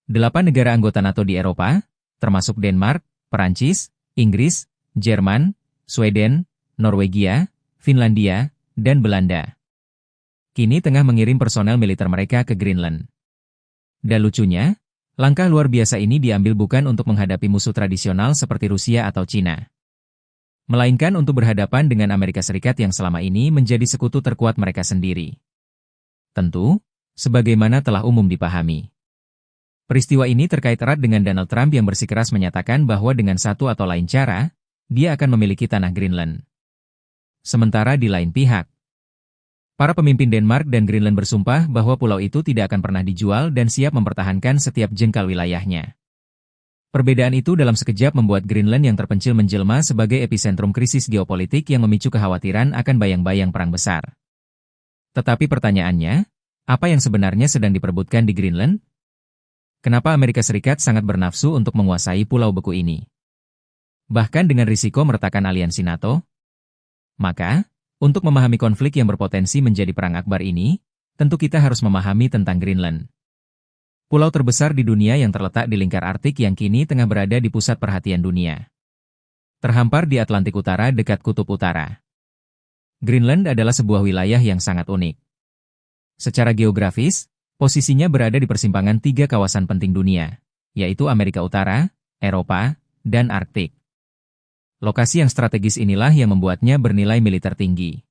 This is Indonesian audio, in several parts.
8 negara anggota NATO di Eropa, termasuk Denmark, Perancis, Inggris, Jerman, Sweden, Norwegia, Finlandia, dan Belanda, kini tengah mengirim personel militer mereka ke Greenland. Dan lucunya, langkah luar biasa ini diambil bukan untuk menghadapi musuh tradisional seperti Rusia atau Cina, melainkan untuk berhadapan dengan Amerika Serikat yang selama ini menjadi sekutu terkuat mereka sendiri. Tentu, sebagaimana telah umum dipahami, peristiwa ini terkait erat dengan Donald Trump yang bersikeras menyatakan bahwa dengan satu atau lain cara, dia akan memiliki tanah Greenland. Sementara di lain pihak, para pemimpin Denmark dan Greenland bersumpah bahwa pulau itu tidak akan pernah dijual dan siap mempertahankan setiap jengkal wilayahnya. Perbedaan itu dalam sekejap membuat Greenland yang terpencil menjelma sebagai epicentrum krisis geopolitik yang memicu kekhawatiran akan bayang-bayang perang besar. Tetapi pertanyaannya, apa yang sebenarnya sedang diperebutkan di Greenland? Kenapa Amerika Serikat sangat bernafsu untuk menguasai pulau beku ini? Bahkan dengan risiko meretakkan aliansi NATO? Maka, untuk memahami konflik yang berpotensi menjadi perang akbar ini, tentu kita harus memahami tentang Greenland. Pulau terbesar di dunia yang terletak di lingkar Arktik yang kini tengah berada di pusat perhatian dunia. Terhampar di Atlantik Utara dekat Kutub Utara. Greenland adalah sebuah wilayah yang sangat unik. Secara geografis, posisinya berada di persimpangan 3 kawasan penting dunia, yaitu Amerika Utara, Eropa, dan Arktik. Lokasi yang strategis inilah yang membuatnya bernilai militer tinggi.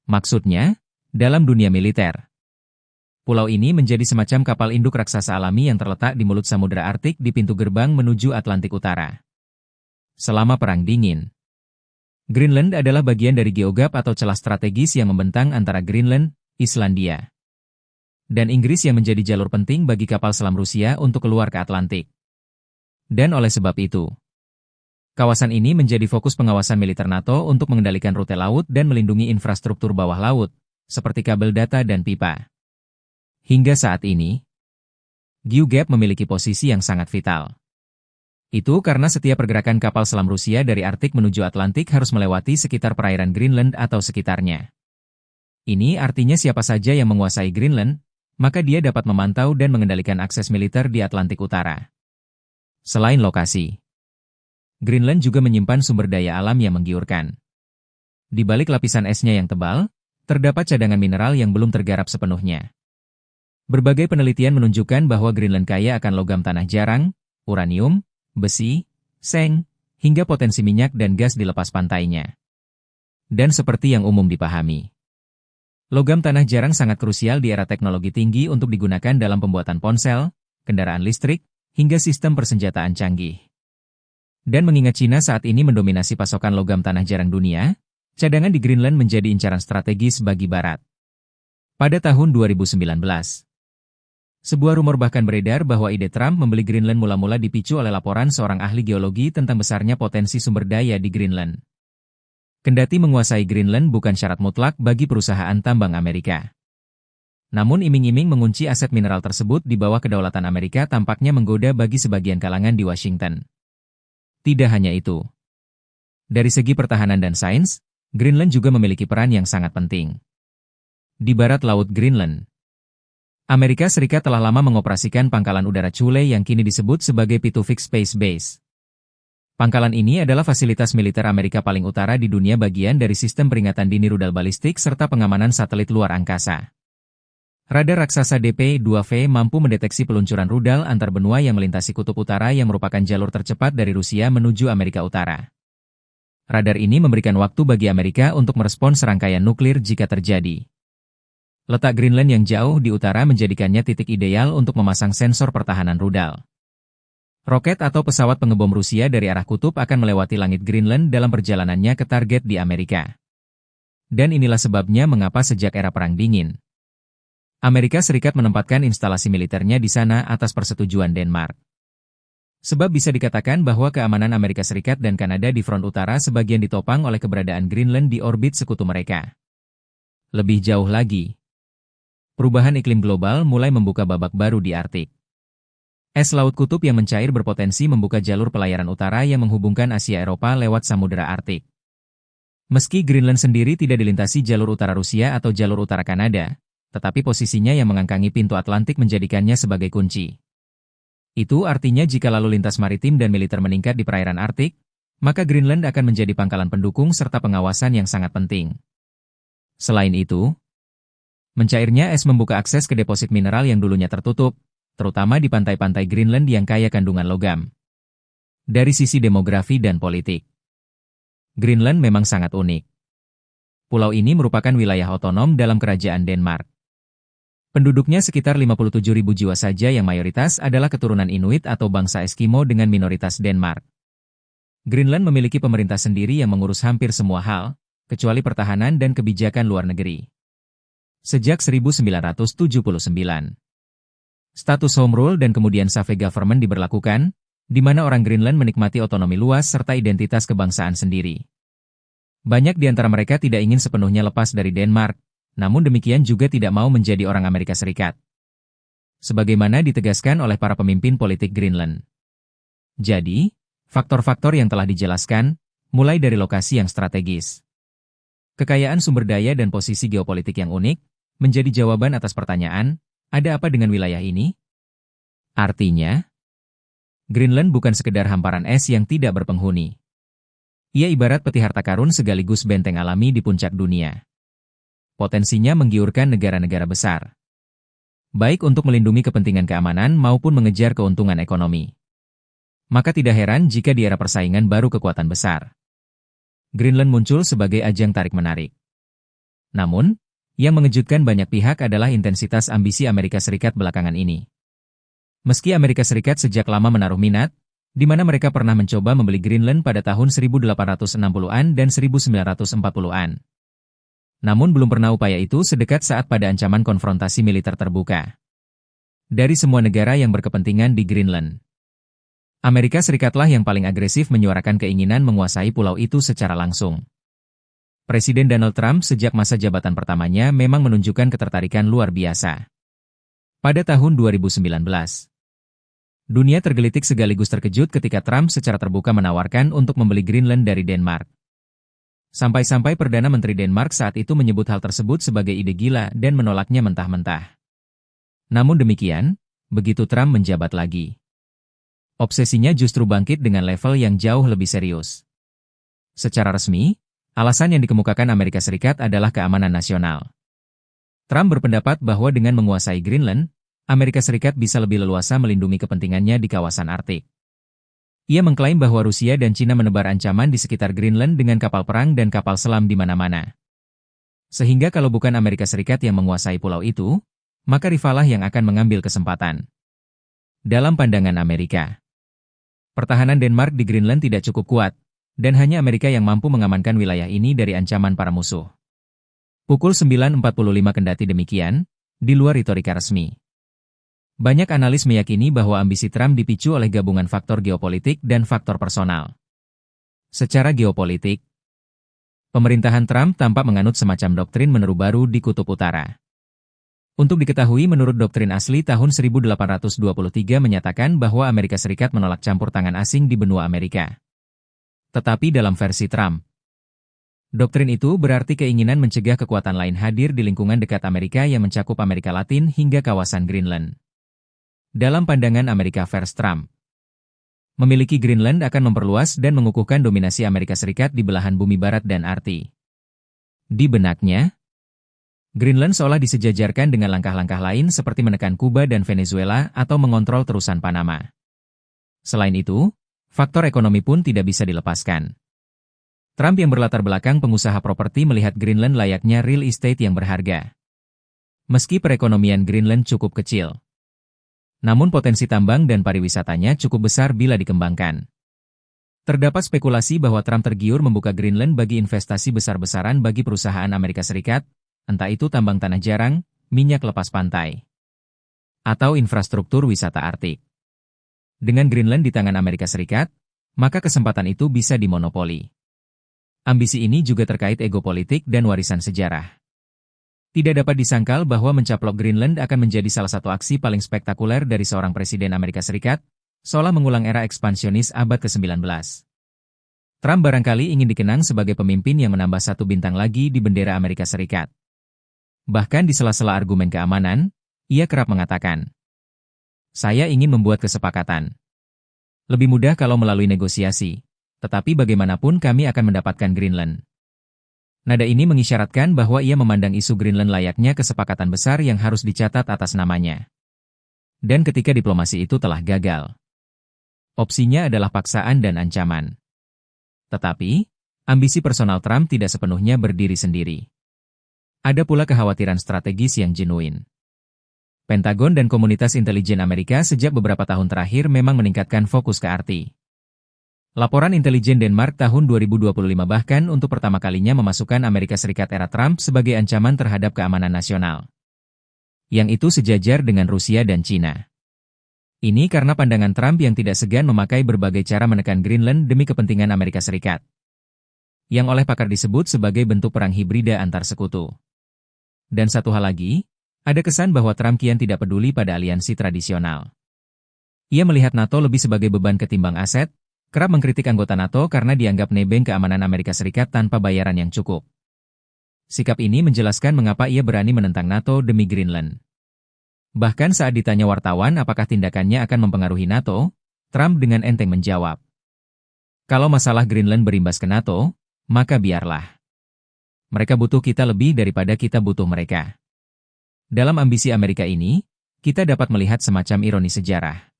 Maksudnya, dalam dunia militer, pulau ini menjadi semacam kapal induk raksasa alami yang terletak di mulut Samudra Arktik di pintu gerbang menuju Atlantik Utara. Selama Perang Dingin, Greenland adalah bagian dari geogap atau celah strategis yang membentang antara Greenland, Islandia, dan Inggris yang menjadi jalur penting bagi kapal selam Rusia untuk keluar ke Atlantik. Dan oleh sebab itu, kawasan ini menjadi fokus pengawasan militer NATO untuk mengendalikan rute laut dan melindungi infrastruktur bawah laut, seperti kabel data dan pipa. Hingga saat ini, GeoGap memiliki posisi yang sangat vital. Itu karena setiap pergerakan kapal selam Rusia dari Arktik menuju Atlantik harus melewati sekitar perairan Greenland atau sekitarnya. Ini artinya siapa saja yang menguasai Greenland, maka dia dapat memantau dan mengendalikan akses militer di Atlantik Utara. Selain lokasi, Greenland juga menyimpan sumber daya alam yang menggiurkan. Di balik lapisan esnya yang tebal, terdapat cadangan mineral yang belum tergarap sepenuhnya. Berbagai penelitian menunjukkan bahwa Greenland kaya akan logam tanah jarang, uranium, besi, seng, hingga potensi minyak dan gas di lepas pantainya. Dan seperti yang umum dipahami, logam tanah jarang sangat krusial di era teknologi tinggi untuk digunakan dalam pembuatan ponsel, kendaraan listrik, hingga sistem persenjataan canggih. Dan mengingat Cina saat ini mendominasi pasokan logam tanah jarang dunia, cadangan di Greenland menjadi incaran strategis bagi Barat. Pada tahun 2019, sebuah rumor bahkan beredar bahwa ide Trump membeli Greenland mula-mula dipicu oleh laporan seorang ahli geologi tentang besarnya potensi sumber daya di Greenland. Kendati menguasai Greenland bukan syarat mutlak bagi perusahaan tambang Amerika. Namun iming-iming mengunci aset mineral tersebut di bawah kedaulatan Amerika tampaknya menggoda bagi sebagian kalangan di Washington. Tidak hanya itu. Dari segi pertahanan dan sains, Greenland juga memiliki peran yang sangat penting. Di barat laut Greenland, Amerika Serikat telah lama mengoperasikan pangkalan udara Chule yang kini disebut sebagai Pitufik Space Base. Pangkalan ini adalah fasilitas militer Amerika paling utara di dunia bagian dari sistem peringatan dini rudal balistik serta pengamanan satelit luar angkasa. Radar raksasa DP-2V mampu mendeteksi peluncuran rudal antar benua yang melintasi Kutub Utara yang merupakan jalur tercepat dari Rusia menuju Amerika Utara. Radar ini memberikan waktu bagi Amerika untuk merespons serangkaian nuklir jika terjadi. Letak Greenland yang jauh di utara menjadikannya titik ideal untuk memasang sensor pertahanan rudal. Roket atau pesawat pengebom Rusia dari arah kutub akan melewati langit Greenland dalam perjalanannya ke target di Amerika. Dan inilah sebabnya mengapa sejak era Perang Dingin, Amerika Serikat menempatkan instalasi militernya di sana atas persetujuan Denmark. Sebab bisa dikatakan bahwa keamanan Amerika Serikat dan Kanada di front utara sebagian ditopang oleh keberadaan Greenland di orbit sekutu mereka. Lebih jauh lagi, perubahan iklim global mulai membuka babak baru di Arktik. Es laut kutub yang mencair berpotensi membuka jalur pelayaran utara yang menghubungkan Asia Eropa lewat Samudra Arktik. Meski Greenland sendiri tidak dilintasi jalur utara Rusia atau jalur utara Kanada, tetapi posisinya yang mengangkangi pintu Atlantik menjadikannya sebagai kunci. Itu artinya jika lalu lintas maritim dan militer meningkat di perairan Arktik, maka Greenland akan menjadi pangkalan pendukung serta pengawasan yang sangat penting. Selain itu, mencairnya es membuka akses ke deposit mineral yang dulunya tertutup, terutama di pantai-pantai Greenland yang kaya kandungan logam. Dari sisi demografi dan politik, Greenland memang sangat unik. Pulau ini merupakan wilayah otonom dalam kerajaan Denmark. Penduduknya sekitar 57.000 jiwa saja yang mayoritas adalah keturunan Inuit atau bangsa Eskimo dengan minoritas Denmark. Greenland memiliki pemerintah sendiri yang mengurus hampir semua hal, kecuali pertahanan dan kebijakan luar negeri. Sejak 1979, status Home Rule dan kemudian Save Government diberlakukan, di mana orang Greenland menikmati otonomi luas serta identitas kebangsaan sendiri. Banyak di antara mereka tidak ingin sepenuhnya lepas dari Denmark, namun demikian juga tidak mau menjadi orang Amerika Serikat. Sebagaimana ditegaskan oleh para pemimpin politik Greenland. Jadi, faktor-faktor yang telah dijelaskan, mulai dari lokasi yang strategis, kekayaan sumber daya dan posisi geopolitik yang unik, menjadi jawaban atas pertanyaan, ada apa dengan wilayah ini? Artinya, Greenland bukan sekedar hamparan es yang tidak berpenghuni. Ia ibarat peti harta karun sekaligus benteng alami di puncak dunia. Potensinya menggiurkan negara-negara besar, baik untuk melindungi kepentingan keamanan maupun mengejar keuntungan ekonomi. Maka tidak heran jika di era persaingan baru kekuatan besar, Greenland muncul sebagai ajang tarik-menarik. Namun, yang mengejutkan banyak pihak adalah intensitas ambisi Amerika Serikat belakangan ini. Meski Amerika Serikat sejak lama menaruh minat, di mana mereka pernah mencoba membeli Greenland pada tahun 1860-an dan 1940-an. Namun belum pernah upaya itu sedekat saat pada ancaman konfrontasi militer terbuka dari semua negara yang berkepentingan di Greenland. Amerika Serikatlah yang paling agresif menyuarakan keinginan menguasai pulau itu secara langsung. Presiden Donald Trump sejak masa jabatan pertamanya memang menunjukkan ketertarikan luar biasa. Pada tahun 2019, dunia tergelitik sekaligus terkejut ketika Trump secara terbuka menawarkan untuk membeli Greenland dari Denmark. Sampai-sampai Perdana Menteri Denmark saat itu menyebut hal tersebut sebagai ide gila dan menolaknya mentah-mentah. Namun demikian, begitu Trump menjabat lagi, obsesinya justru bangkit dengan level yang jauh lebih serius. Secara resmi, alasan yang dikemukakan Amerika Serikat adalah keamanan nasional. Trump berpendapat bahwa dengan menguasai Greenland, Amerika Serikat bisa lebih leluasa melindungi kepentingannya di kawasan Arktik. Ia mengklaim bahwa Rusia dan Cina menebar ancaman di sekitar Greenland dengan kapal perang dan kapal selam di mana-mana. Sehingga kalau bukan Amerika Serikat yang menguasai pulau itu, maka rivalah yang akan mengambil kesempatan. Dalam pandangan Amerika, pertahanan Denmark di Greenland tidak cukup kuat, dan hanya Amerika yang mampu mengamankan wilayah ini dari ancaman para musuh. Pukul 9.45 kendati demikian, di luar retorika resmi. Banyak analis meyakini bahwa ambisi Trump dipicu oleh gabungan faktor geopolitik dan faktor personal. Secara geopolitik, pemerintahan Trump tampak menganut semacam doktrin meneru baru di Kutub Utara. Untuk diketahui menurut doktrin asli tahun 1823 menyatakan bahwa Amerika Serikat menolak campur tangan asing di benua Amerika. Tetapi dalam versi Trump, doktrin itu berarti keinginan mencegah kekuatan lain hadir di lingkungan dekat Amerika yang mencakup Amerika Latin hingga kawasan Greenland. Dalam pandangan Amerika versi Trump, memiliki Greenland akan memperluas dan mengukuhkan dominasi Amerika Serikat di belahan bumi barat dan Arktik. Di benaknya, Greenland seolah disejajarkan dengan langkah-langkah lain seperti menekan Kuba dan Venezuela atau mengontrol terusan Panama. Selain itu, faktor ekonomi pun tidak bisa dilepaskan. Trump yang berlatar belakang pengusaha properti melihat Greenland layaknya real estate yang berharga. Meski perekonomian Greenland cukup kecil, namun potensi tambang dan pariwisatanya cukup besar bila dikembangkan. Terdapat spekulasi bahwa Trump tergiur membuka Greenland bagi investasi besar-besaran bagi perusahaan Amerika Serikat, entah itu tambang tanah jarang, minyak lepas pantai, atau infrastruktur wisata Arktik. Dengan Greenland di tangan Amerika Serikat, maka kesempatan itu bisa dimonopoli. Ambisi ini juga terkait ego politik dan warisan sejarah. Tidak dapat disangkal bahwa mencaplok Greenland akan menjadi salah satu aksi paling spektakuler dari seorang presiden Amerika Serikat, seolah mengulang era ekspansionis abad ke-19. Trump barangkali ingin dikenang sebagai pemimpin yang menambah satu bintang lagi di bendera Amerika Serikat. Bahkan di sela-sela argumen keamanan, ia kerap mengatakan, Saya ingin membuat kesepakatan. Lebih mudah kalau melalui negosiasi. Tetapi bagaimanapun kami akan mendapatkan Greenland. Nada ini mengisyaratkan bahwa ia memandang isu Greenland layaknya kesepakatan besar yang harus dicatat atas namanya. Dan ketika diplomasi itu telah gagal, opsinya adalah paksaan dan ancaman. Tetapi, ambisi personal Trump tidak sepenuhnya berdiri sendiri. Ada pula kekhawatiran strategis yang genuine. Pentagon dan komunitas intelijen Amerika sejak beberapa tahun terakhir memang meningkatkan fokus ke RT. Laporan intelijen Denmark tahun 2025 bahkan untuk pertama kalinya memasukkan Amerika Serikat era Trump sebagai ancaman terhadap keamanan nasional. Yang itu sejajar dengan Rusia dan Cina. Ini karena pandangan Trump yang tidak segan memakai berbagai cara menekan Greenland demi kepentingan Amerika Serikat. Yang oleh pakar disebut sebagai bentuk perang hibrida antar sekutu. Dan satu hal lagi, ada kesan bahwa Trump kian tidak peduli pada aliansi tradisional. Ia melihat NATO lebih sebagai beban ketimbang aset, kerap mengkritik anggota NATO karena dianggap nebeng keamanan Amerika Serikat tanpa bayaran yang cukup. Sikap ini menjelaskan mengapa ia berani menentang NATO demi Greenland. Bahkan saat ditanya wartawan apakah tindakannya akan mempengaruhi NATO, Trump dengan enteng menjawab, "Kalau masalah Greenland berimbas ke NATO, maka biarlah. Mereka butuh kita lebih daripada kita butuh mereka." Dalam ambisi Amerika ini, kita dapat melihat semacam ironi sejarah.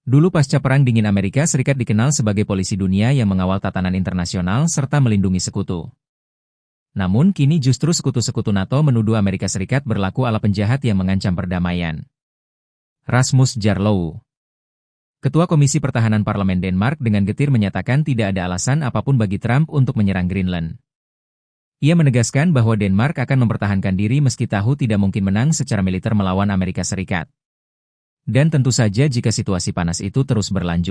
Dulu pasca Perang Dingin Amerika Serikat dikenal sebagai polisi dunia yang mengawal tatanan internasional serta melindungi sekutu. Namun kini justru sekutu-sekutu NATO menuduh Amerika Serikat berlaku ala penjahat yang mengancam perdamaian. Rasmus Jarlou, Ketua Komisi Pertahanan Parlemen Denmark dengan getir menyatakan tidak ada alasan apapun bagi Trump untuk menyerang Greenland. Ia menegaskan bahwa Denmark akan mempertahankan diri meski tahu tidak mungkin menang secara militer melawan Amerika Serikat. Dan tentu saja jika situasi panas itu terus berlanjut.